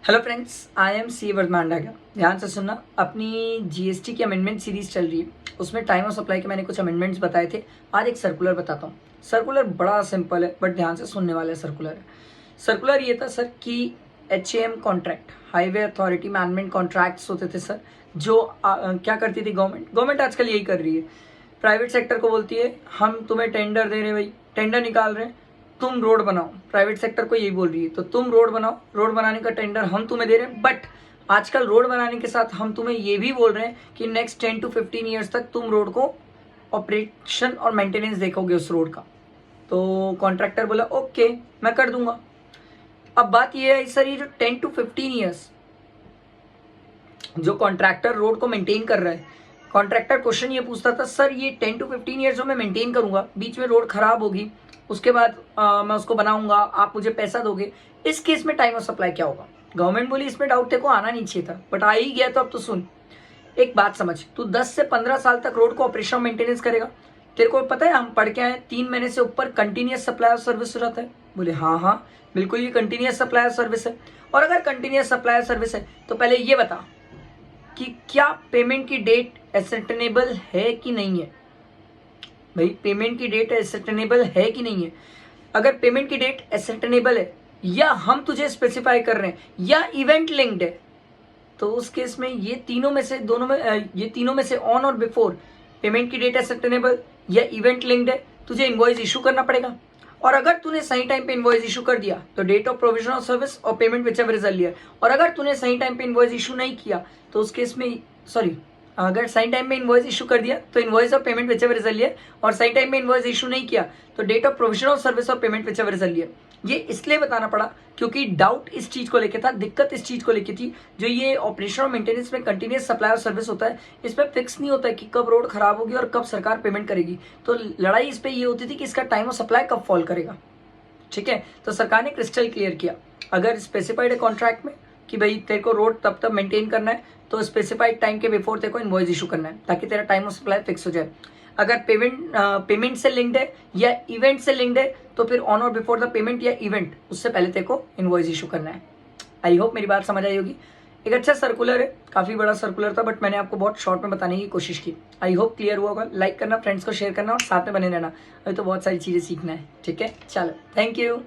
Hello friends, I am C Vardhaman. ध्यान से सुनना। अपनी जीएसटी की अमेंडमेंट सीरीज चल रही है, उसमें टाइम ऑफ सप्लाई के मैंने कुछ अमेंडमेंट्स बताए थे। आज एक सर्कुलर बताता हूँ। सर्कुलर बड़ा सिंपल है बट ध्यान से सुनने वाला सर्कुलर है। सर्कुलर ये था सर कि HAM contract, highway authority management contracts होते थे सर, जो क्या करती थी गवर्नमेंट आजकल यही कर रही है। प्राइवेट सेक्टर को बोलती है हम तुम्हें टेंडर दे रहे हैं, भाई टेंडर निकाल रहे हैं, तुम रोड बनाओ। प्राइवेट सेक्टर को यही बोल रही है, तो तुम रोड बनाओ, रोड बनाने का टेंडर हम तुम्हें दे रहे हैं। बट आजकल रोड बनाने के साथ हम तुम्हें ये भी बोल रहे हैं कि नेक्स्ट 10 to 15 ईयर्स तक तुम रोड को ऑपरेशन और मेंटेनेंस देखोगे उस रोड का। तो कॉन्ट्रैक्टर बोला ओके मैं कर दूंगा। अब बात ये है सर, ये जो 10 to 15 ईयर्स जो कॉन्ट्रैक्टर रोड को मेंटेन कर रहा है, कॉन्ट्रैक्टर क्वेश्चन ये पूछता था सर ये 10 to 15 ईयर्स जो मैं मेंटेन करूंगा, बीच में रोड खराब होगी, उसके बाद मैं उसको बनाऊंगा, आप मुझे पैसा दोगे, इस केस में टाइम ऑफ सप्लाई क्या होगा। गवर्नमेंट बोली इसमें डाउट तेरे को आना नहीं चाहिए था, बट आ ही गया। तो अब तो सुन, एक बात समझ, तू 10 से 15 साल तक रोड को ऑपरेशन मेंटेनेंस करेगा। तेरे को पता है हम पढ़ के आए 3 महीने से ऊपर कंटिन्यूस सप्लाई ऑफ सर्विस रहता है। बोले हाँ हाँ बिल्कुल, ये कंटिन्यूस सप्लाई ऑफ सर्विस है। और अगर कंटिन्यूस सप्लाई ऑफ सर्विस है तो पहले ये बता कि क्या पेमेंट की डेट एसेटेनेबल है कि नहीं है। भाई पेमेंट की डेट एसेटेनेबल है कि नहीं है। अगर पेमेंट की डेट एसेटेनेबल है, या हम तुझे स्पेसिफाई कर रहे हैं, या इवेंट लिंक्ड है, तो उस केस में ये तीनों में से ऑन और बिफोर पेमेंट की डेट एसेटेनेबल या इवेंट लिंक्ड है, तुझे इनवॉइस इशू करना पड़ेगा। और अगर तूने सही टाइम पे इनवॉइस इशू कर दिया तो date of provision of service और पेमेंट विचएवर इज अर्लियर। और अगर तूने सही टाइम पे इनवॉइस इशू नहीं किया तो उस केस में अगर सही टाइम में इनवॉइस इशू कर दिया तो invoice of payment whichever is earlier, और सही टाइम में इनवॉइस इशू नहीं किया तो date of provision of service और पेमेंट विचएवर इज अर्लियर। ये इसलिए बताना पड़ा क्योंकि डाउट इस चीज को लेकर था, दिक्कत इस चीज को लेकर थी, जो ये ऑपरेशन और मेंटेनेंस में कंटिन्यूस सप्लाई और सर्विस होता है, इसमें फिक्स नहीं होता है कि कब रोड खराब होगी और कब सरकार पेमेंट करेगी। तो लड़ाई इस पे ये होती थी कि इसका टाइम ऑफ सप्लाई कब फॉल करेगा। ठीक है, तो सरकार ने क्रिस्टल क्लियर किया, अगर स्पेसिफाइड है कॉन्ट्रैक्ट में कि भाई तेरे को रोड तब तक मेंटेन करना है तो स्पेसिफाइड टाइम के बिफोर तेरे को इनवॉइस इशू करना है, ताकि तेरा टाइम ऑफ सप्लाई फिक्स हो जाए। अगर पेमेंट से लिंक्ड है या इवेंट से लिंक्ड है तो फिर ऑन और बिफोर द पेमेंट या इवेंट उससे पहले तेरे को इनवॉइस इशू करना है। आई होप मेरी बात समझ आई होगी। एक अच्छा सर्कुलर है, काफी बड़ा सर्कुलर था बट मैंने आपको बहुत शॉर्ट में बताने की कोशिश की। आई होप क्लियर हुआ होगा। लाइक करना, फ्रेंड्स को शेयर करना और साथ में बने रहना। अभी तो बहुत सारी चीजें सीखना है। ठीक है, चलो थैंक यू।